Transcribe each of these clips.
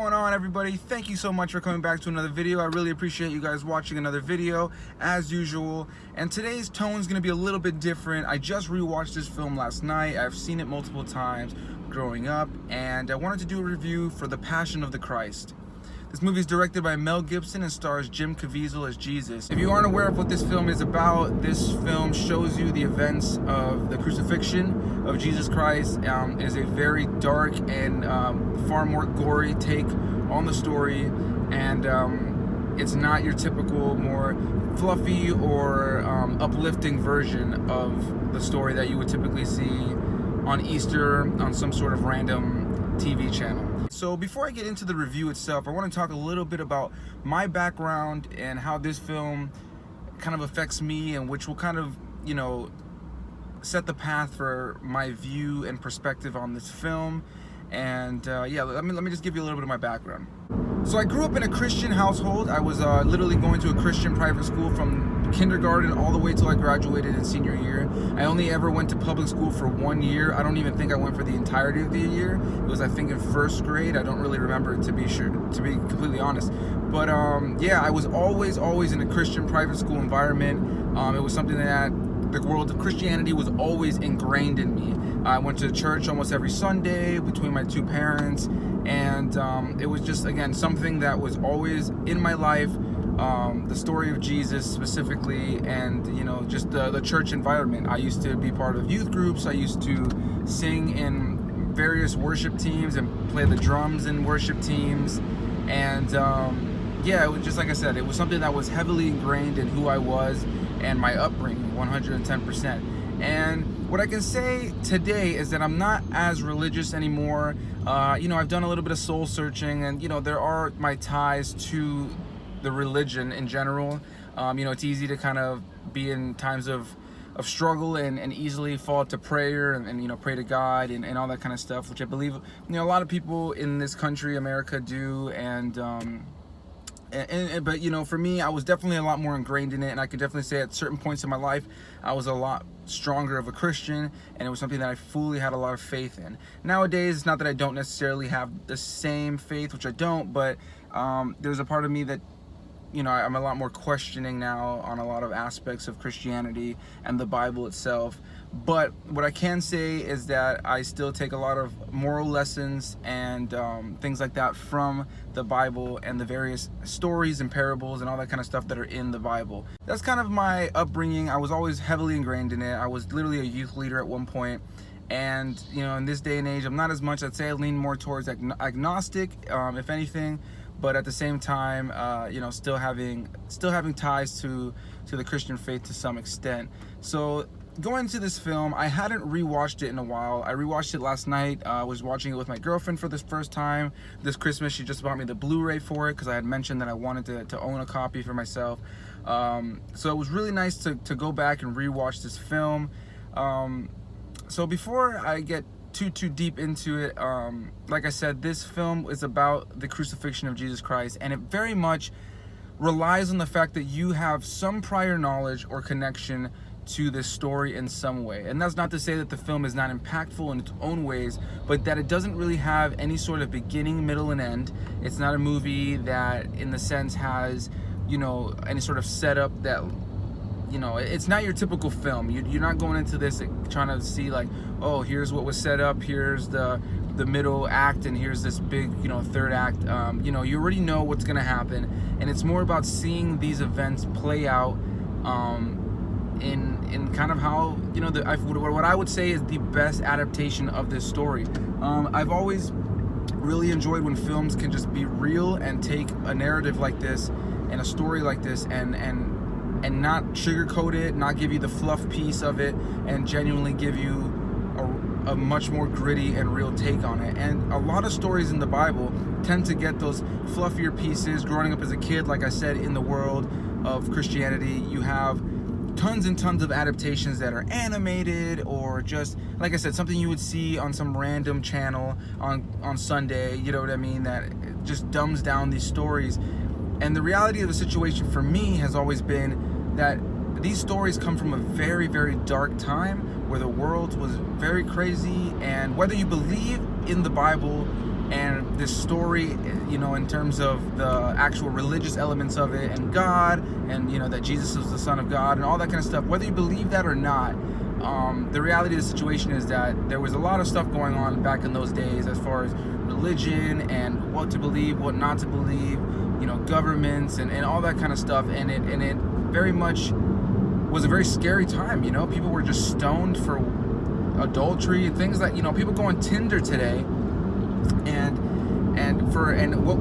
going on, everybody? Thank you so much for coming back to another video. I really appreciate you guys watching another video as usual, and today's tone is going to be a little bit different. I just rewatched this film last night. I've seen it multiple times growing up, and I wanted to do a review for The Passion of the Christ. This movie is directed by Mel Gibson and stars Jim Caviezel as Jesus. If you aren't aware of what this film is about, this film shows you the events of the crucifixion of Jesus Christ. It is a very dark and far more gory take on the story, and it's not your typical more fluffy or uplifting version of the story that you would typically see on Easter on some sort of random TV channel. So before I get into the review itself, I want to talk a little bit about my background and how this film kind of affects me, and which will kind of, you know, set the path for my view and perspective on this film. And yeah, let me just give you a little bit of my background. So I grew up in a Christian household. I was literally going to a Christian private school from kindergarten all the way till I graduated in senior year. I only ever went to public school for 1 year. I don't even think I went for the entirety of the year. It was, I think, in first grade. I don't really remember, to be completely honest. But yeah, I was always in a Christian private school environment. It was something that the world of Christianity was always ingrained in me. I went to church almost every Sunday between my two parents, and it was just, again, something that was always in my life. The story of Jesus specifically, and you know, just the church environment. I used to be part of youth groups. I used to sing in various worship teams and play the drums in worship teams, and yeah, it was just, like I said, it was something that was heavily ingrained in who I was and my upbringing, 110%. And what I can say today is that I'm not as religious anymore. You know, I've done a little bit of soul searching, and you know, there are my ties to the religion in general. You know, it's easy to kind of be in times of struggle and easily fall to prayer and you know, pray to God and all that kind of stuff, which I believe, you know, a lot of people in this country, America, do. But you know, for me, I was definitely a lot more ingrained in it, and I could definitely say at certain points in my life I was a lot stronger of a Christian, and it was something that I fully had a lot of faith in. Nowadays, it's not that I don't necessarily have the same faith, which I don't, but there's a part of me that, you know, I'm a lot more questioning now on a lot of aspects of Christianity and the Bible itself. But what I can say is that I still take a lot of moral lessons and things like that from the Bible and the various stories and parables and all that kind of stuff that are in the Bible. That's kind of my upbringing. I was always heavily ingrained in it. I was literally a youth leader at one point. And, you know, in this day and age, I'm not as much. I'd say I lean more towards agnostic, if anything. But at the same time, you know, still having ties to the Christian faith to some extent. So going into this film, I hadn't rewatched it in a while. I rewatched it last night. I was watching it with my girlfriend for the first time this Christmas. She just bought me the Blu-ray for it because I had mentioned that I wanted to own a copy for myself. So it was really nice to go back and rewatch this film. So before I get too deep into it, like I said, this film is about the crucifixion of Jesus Christ, and it very much relies on the fact that you have some prior knowledge or connection to this story in some way. And that's not to say that the film is not impactful in its own ways, but that it doesn't really have any sort of beginning, middle, and end. It's not a movie that, in the sense, has, you know, any sort of setup that, you know, it's not your typical film. You're not going into this trying to see like, oh, here's what was set up, here's the middle act, and here's this big, you know, third act. You know, you already know what's gonna happen, and it's more about seeing these events play out in kind of how, you know, what I would say is the best adaptation of this story. I've always really enjoyed when films can just be real and take a narrative like this and a story like this and not sugarcoat it, not give you the fluff piece of it, and genuinely give you a much more gritty and real take on it. And a lot of stories in the Bible tend to get those fluffier pieces. Growing up as a kid, like I said, in the world of Christianity, you have tons and tons of adaptations that are animated, or just, like I said, something you would see on some random channel on Sunday, you know what I mean, that just dumbs down these stories. And the reality of the situation for me has always been that these stories come from a very, very dark time where the world was very crazy, and whether you believe in the Bible and this story, you know, in terms of the actual religious elements of it, and God, and you know that Jesus is the Son of God, and all that kind of stuff. Whether you believe that or not, the reality of the situation is that there was a lot of stuff going on back in those days as far as religion and what to believe, what not to believe, you know, governments and all that kind of stuff, and it very much was a very scary time. You know, people were just stoned for adultery and things like, you know, people go on Tinder today, and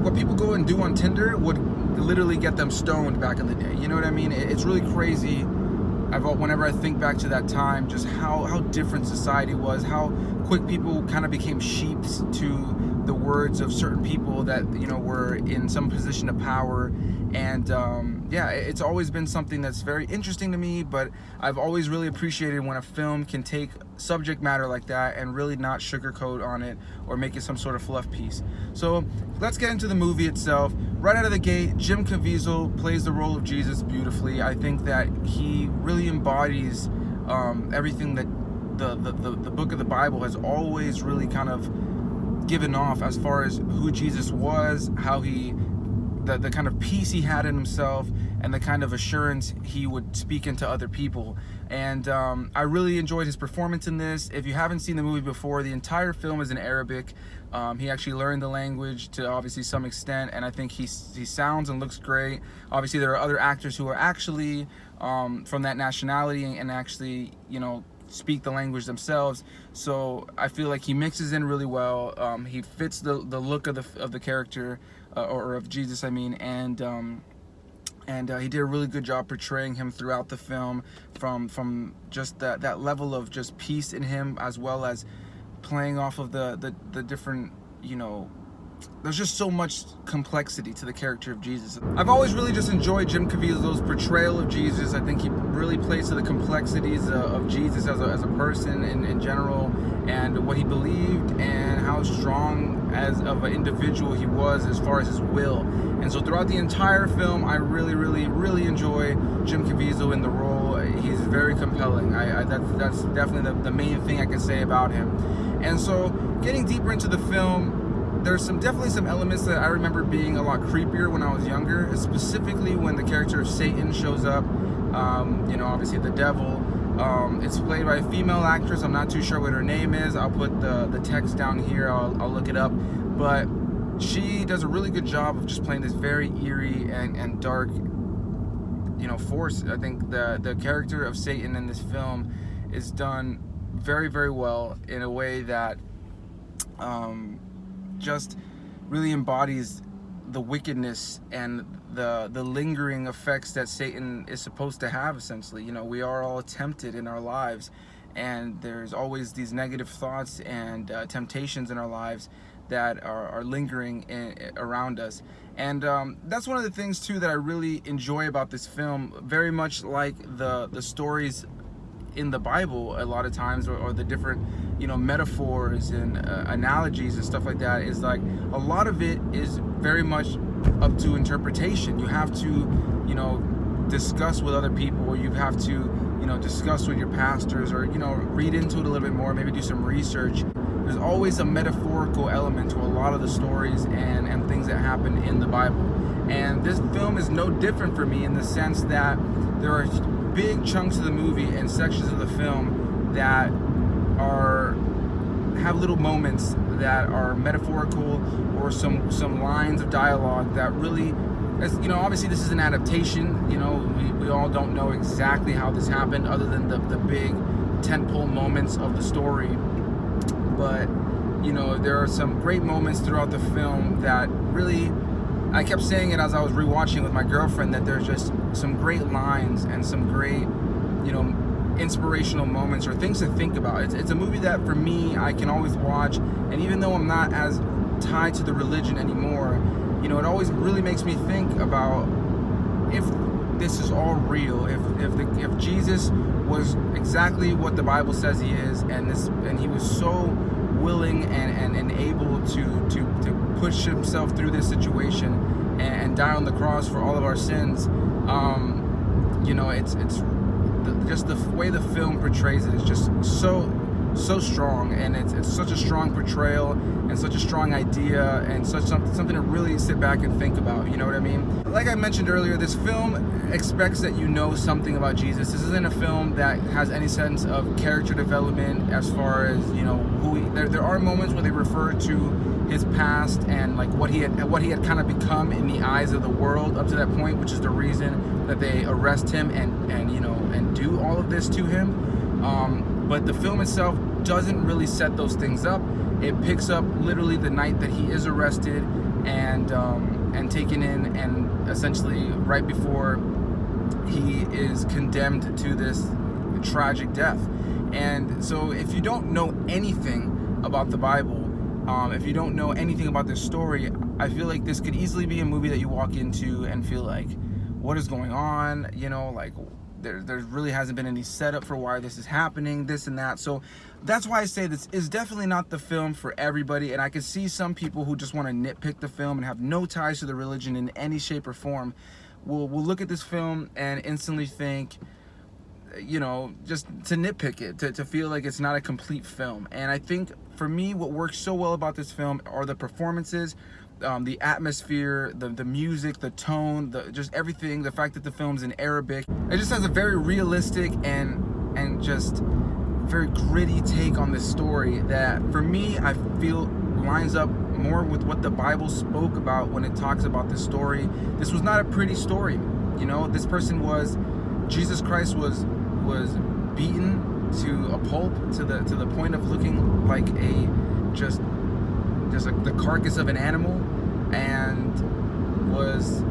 what people go and do on Tinder would literally get them stoned back in the day. You know what I mean? It's really crazy. Whenever I think back to that time, just how different society was, how quick people kind of became sheeps to the words of certain people that, you know, were in some position of power. And yeah, it's always been something that's very interesting to me, but I've always really appreciated when a film can take subject matter like that and really not sugarcoat on it or make it some sort of fluff piece. So let's get into the movie itself. Right out of the gate, Jim Caviezel plays the role of Jesus beautifully. I think that he really embodies everything that the book of the Bible has always really kind of given off, as far as who Jesus was, how he, the kind of peace he had in himself, and the kind of assurance he would speak into other people. And I really enjoyed his performance in this. If you haven't seen the movie before, the entire film is in Arabic. He actually learned the language to obviously some extent, and I think he sounds and looks great. Obviously there are other actors who are actually from that nationality and actually, you know, speak the language themselves, so I feel like he mixes in really well. He fits the look of the character, or of Jesus, I mean, and he did a really good job portraying him throughout the film, from just that level of just peace in him, as well as playing off of the different, you know, there's just so much complexity to the character of Jesus. I've always really just enjoyed Jim Caviezel's portrayal of Jesus. I think he really plays to the complexities of Jesus as a person in general, and what he believed, and how strong as of an individual he was as far as his will. And so throughout the entire film, I really enjoy Jim Caviezel in the role. He's very compelling. That's definitely the main thing I can say about him. And so getting deeper into the film, there's definitely some elements that I remember being a lot creepier when I was younger, specifically when the character of Satan shows up. You know, obviously the devil. It's played by a female actress. I'm not too sure what her name is. I'll put the text down here. I'll look it up. But she does a really good job of just playing this very eerie and dark, you know, force. I think the character of Satan in this film is done very well in a way that just really embodies the wickedness and the lingering effects that Satan is supposed to have, essentially. You know, we are all tempted in our lives, and there's always these negative thoughts and temptations in our lives that are lingering around us. And that's one of the things too that I really enjoy about this film, very much like the stories in the Bible a lot of times, or the different, you know, metaphors and analogies and stuff like that, is like a lot of it is very much up to interpretation. You have to, you know, discuss with other people. You have to, you know, discuss with your pastors, or, you know, read into it a little bit more, maybe do some research. There's always a metaphorical element to a lot of the stories and things that happen in the Bible. And this film is no different for me, in the sense that there are big chunks of the movie and sections of the film that have little moments that are metaphorical, or some lines of dialogue that really, as you know, obviously this is an adaptation. You know, we all don't know exactly how this happened, other than the big tentpole moments of the story. But you know, there are some great moments throughout the film that really, I kept saying it as I was rewatching with my girlfriend, that there's just some great lines and some great, you know, inspirational moments, or things to think about. It's a movie that for me, I can always watch, and even though I'm not as tied to the religion anymore, you know, it always really makes me think about if this is all real, if Jesus was exactly what the Bible says he is, and he was so willing and able to push himself through this situation and die on the cross for all of our sins. You know, it's just the way the film portrays it is just so so strong, and it's such a strong portrayal and such a strong idea and something to really sit back and think about, you know what I mean? Like I mentioned earlier, this film expects that you know something about Jesus. This isn't a film that has any sense of character development as far as, you know, there are moments where they refer to his past and like what he had kind of become in the eyes of the world up to that point, which is the reason that they arrest him and you know, and do all of this to him. But the film itself doesn't really set those things up. It picks up literally the night that he is arrested and taken in, and essentially right before he is condemned to this tragic death. And so if you don't know anything about the Bible, if you don't know anything about this story, I feel like this could easily be a movie that you walk into and feel like, what is going on? You know, like there really hasn't been any setup for why this is happening, this and that. So that's why I say this is definitely not the film for everybody. And I can see some people who just want to nitpick the film and have no ties to the religion in any shape or form will look at this film and instantly think, you know, just to nitpick it, to feel like it's not a complete film. And I think for me, what works so well about this film are the performances, the atmosphere, the music, the tone, just everything. The fact that the film's in Arabic, it just has a very realistic and just very gritty take on this story that, for me, I feel lines up more with what the Bible spoke about when it talks about this story. This was not a pretty story, you know. This person Jesus Christ was beaten to a pulp, to the point of looking like just like the carcass of an animal, and was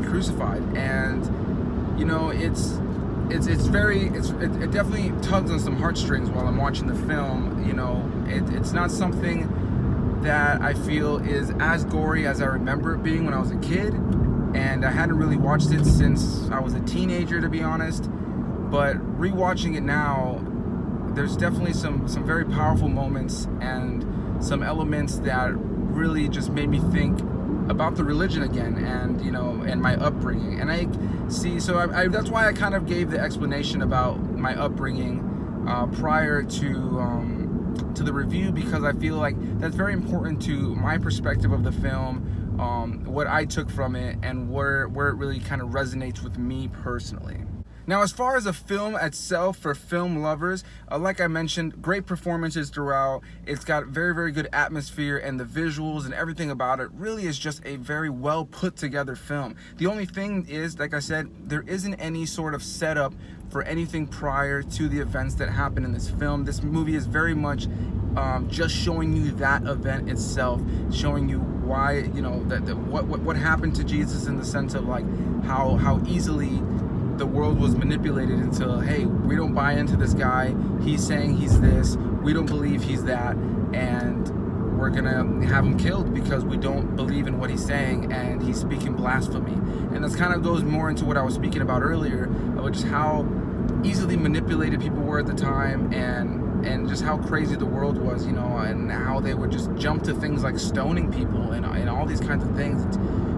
crucified. And you know, it definitely tugs on some heartstrings while I'm watching the film. You know, it's not something that I feel is as gory as I remember it being when I was a kid, and I hadn't really watched it since I was a teenager, to be honest. But rewatching it now, there's definitely some very powerful moments and some elements that really just made me think about the religion again, and you know, and my upbringing. And I see, so that's why I kind of gave the explanation about my upbringing prior to the review, because I feel like that's very important to my perspective of the film, what I took from it, and where it really kind of resonates with me personally. Now, as far as a film itself, for film lovers, like I mentioned, great performances throughout. It's got very, very good atmosphere, and the visuals and everything about it really is just a very well put together film. The only thing is, like I said, there isn't any sort of setup for anything prior to the events that happen in this film. This movie is very much just showing you that event itself, showing you why, you know, what happened to Jesus, in the sense of like how easily the world was manipulated into, hey, we don't buy into this guy, he's saying he's this, we don't believe he's that, and we're gonna have him killed because we don't believe in what he's saying, and he's speaking blasphemy. And this kind of goes more into what I was speaking about earlier, about just how easily manipulated people were at the time, and just how crazy the world was, you know, and how they would just jump to things like stoning people and all these kinds of things.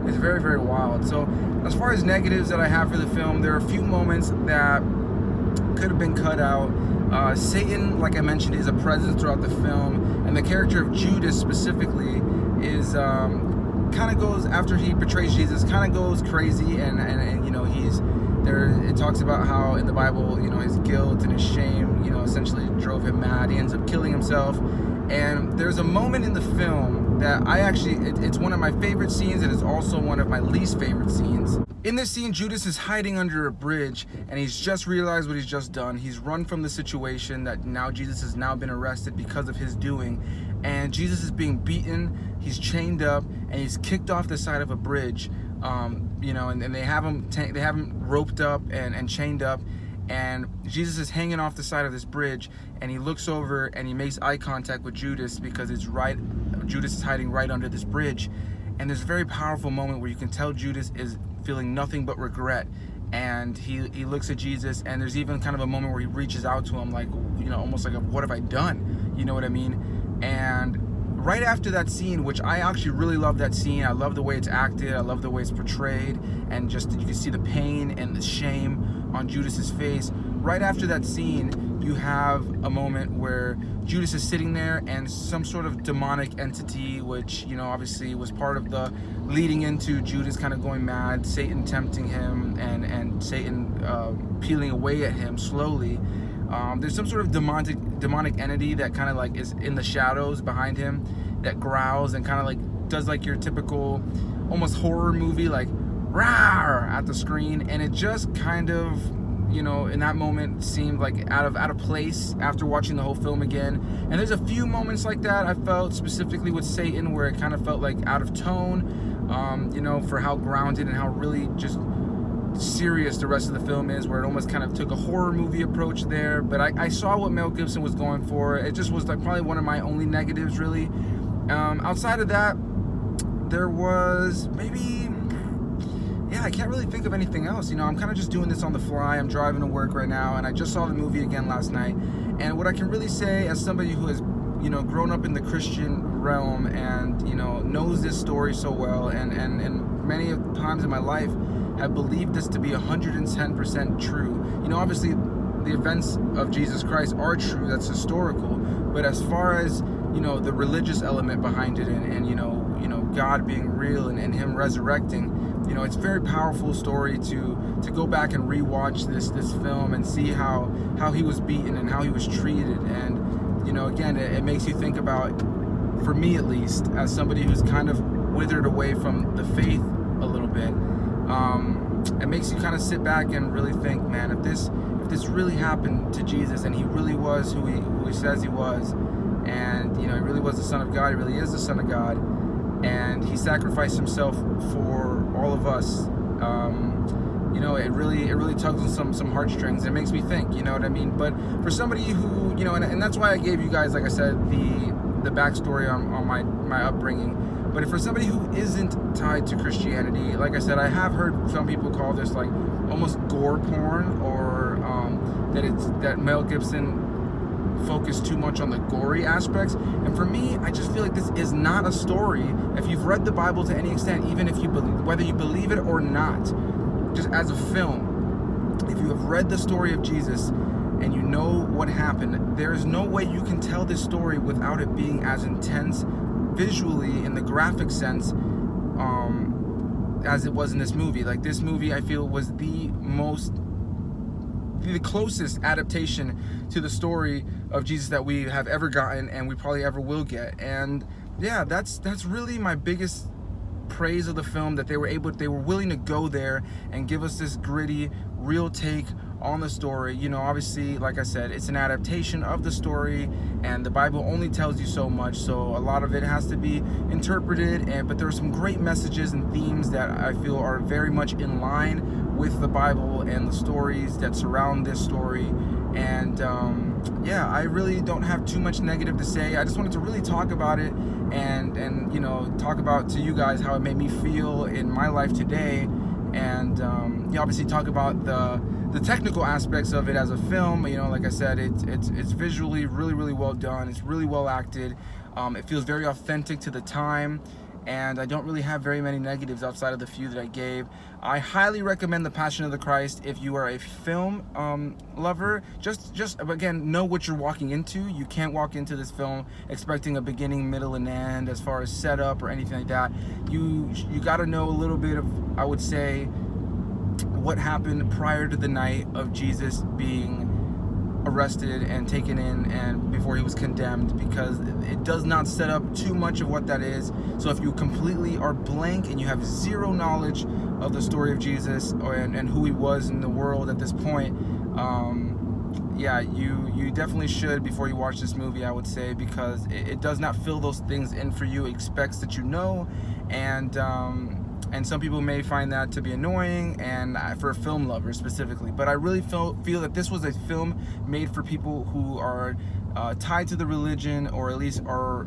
It's very, very wild. So as far as negatives that I have for the film, there are a few moments that could have been cut out. Satan, like I mentioned, is a presence throughout the film, and the character of Judas specifically is kind of goes, after he betrays Jesus, kind of goes crazy, and you know, he's there. It talks about how in the Bible, you know, his guilt and his shame, you know, essentially drove him mad. He ends up killing himself. And there's a moment in the film that it's one of my favorite scenes, and it's also one of my least favorite scenes. In this scene, Judas is hiding under a bridge, and he's just realized what he's just done. He's run from the situation that now Jesus has now been arrested because of his doing, and Jesus is being beaten, he's chained up, and he's kicked off the side of a bridge. You know, and they have him roped up and chained up, and Jesus is hanging off the side of this bridge, and he looks over and he makes eye contact with Judas, because Judas is hiding right under this bridge. And there's a very powerful moment where you can tell Judas is feeling nothing but regret, and he looks at Jesus, and there's even kind of a moment where he reaches out to him, like, you know, almost like, what have I done? You know what I mean? And right after that scene, which I actually really love that scene, I love the way it's acted, I love the way it's portrayed, and just you can see the pain and the shame on Judas's face. Right after that scene, you have a moment where Judas is sitting there and some sort of demonic entity, which, you know, obviously was part of the leading into Judas kind of going mad, Satan tempting him, and Satan peeling away at him slowly. There's some sort of demonic entity that kind of like is in the shadows behind him, that growls and kind of like does like your typical almost horror movie, like rawr at the screen. And it just kind of, you know, in that moment seemed like out of place after watching the whole film again. And there's a few moments like that I felt, specifically with Satan, where it kind of felt like out of tone, you know, for how grounded and how really just serious the rest of the film is, where it almost kind of took a horror movie approach there. But I saw what Mel Gibson was going for. It just was like probably one of my only negatives, really. Outside of that, there was maybe, yeah, I can't really think of anything else. You know, I'm kind of just doing this on the fly. I'm driving to work right now, and I just saw the movie again last night. And what I can really say, as somebody who has, you know, grown up in the Christian realm and, you know, knows this story so well, and many of times in my life have believed this to be 110% true. You know, obviously the events of Jesus Christ are true, that's historical, but as far as, you know, the religious element behind it, and you know God being real and him resurrecting, you know, it's a very powerful story to go back and rewatch this film and see how he was beaten and how he was treated. And, you know, again, it makes you think about, for me at least, as somebody who's kind of withered away from the faith a little bit, it makes you kind of sit back and really think, man, if this really happened to Jesus, and he really was who he says he was, and, you know, he really was the Son of God, he really is the Son of God, and he sacrificed himself for all of us, you know, it really tugs on some heartstrings. It makes me think, you know what I mean? But for somebody who, you know, and that's why I gave you guys, like I said, the backstory on my upbringing. But for somebody who isn't tied to Christianity, like I said, I have heard some people call this like almost gore porn, or that Mel Gibson focused too much on the gory aspects. And for me, I just feel like this is not a story. If you've read the Bible to any extent, even if you believe, whether you believe it or not, just as a film, if you have read the story of Jesus and you know what happened, there is no way you can tell this story without it being as intense visually, in the graphic sense, as it was in this movie. Like, this movie, I feel, was the closest adaptation to the story of Jesus that we have ever gotten, and we probably ever will get. And yeah, that's really my biggest praise of the film, that they were willing to go there and give us this gritty, real take on the story. You know, obviously, like I said, it's an adaptation of the story, and the Bible only tells you so much, so a lot of it has to be interpreted. But there are some great messages and themes that I feel are very much in line with the Bible and the stories that surround this story. And yeah, I really don't have too much negative to say. I just wanted to really talk about it, and you know, talk about to you guys how it made me feel in my life today, and yeah, obviously talk about the technical aspects of it as a film. You know, like I said, it's visually really well done. It's really well acted. It feels very authentic to the time, and I don't really have very many negatives outside of the few that I gave. I highly recommend The Passion of the Christ if you are a film lover. Just again, know what you're walking into. You can't walk into this film expecting a beginning, middle, and end as far as setup or anything like that. You got to know a little bit of, I would say, what happened prior to the night of Jesus being arrested and taken in, and before he was condemned, because it does not set up too much of what that is. So if you completely are blank and you have zero knowledge of the story of Jesus and who he was in the world at this point, yeah, you definitely should before you watch this movie, I would say, because it does not fill those things in for you. It expects that you know, and some people may find that to be annoying, and for a film lover specifically. But I really feel that this was a film made for people who are tied to the religion, or at least are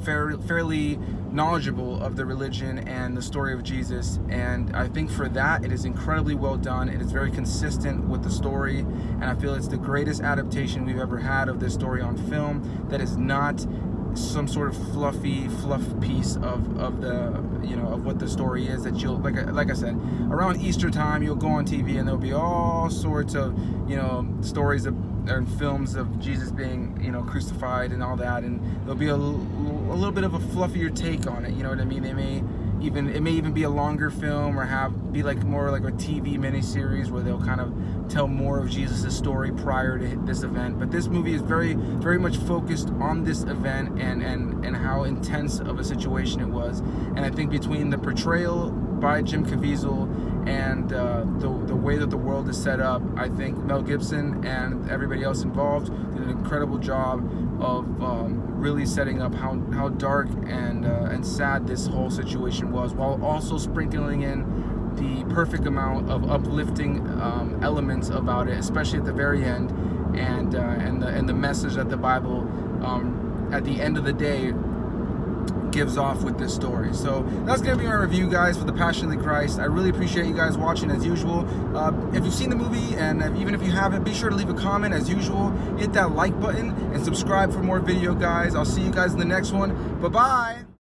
fairly knowledgeable of the religion and the story of Jesus. And I think for that, it is incredibly well done. It is very consistent with the story, and I feel it's the greatest adaptation we've ever had of this story on film that is not some sort of fluff piece of the, you know, of what the story is, that you'll, like I said, around Easter time, you'll go on TV and there'll be all sorts of, you know, stories of or in films of Jesus being, you know, crucified and all that, and there'll be a little bit of a fluffier take on it. You know what I mean? It may even be a longer film, or be like more like a TV miniseries where they'll kind of tell more of Jesus' story prior to this event. But this movie is very, very much focused on this event and how intense of a situation it was. And I think between the portrayal by Jim Caviezel and the way that the world is set up, I think Mel Gibson and everybody else involved did an incredible job of really setting up how dark and sad this whole situation was, while also sprinkling in the perfect amount of uplifting elements about it, especially at the very end, and the message that the Bible at the end of the day gives off with this story. So that's gonna be my review, guys, for The Passion of the Christ. I really appreciate you guys watching as usual. If you've seen the movie, and even if you haven't, be sure to leave a comment as usual. Hit that like button and subscribe for more video, guys. I'll see you guys in the next one. Bye bye.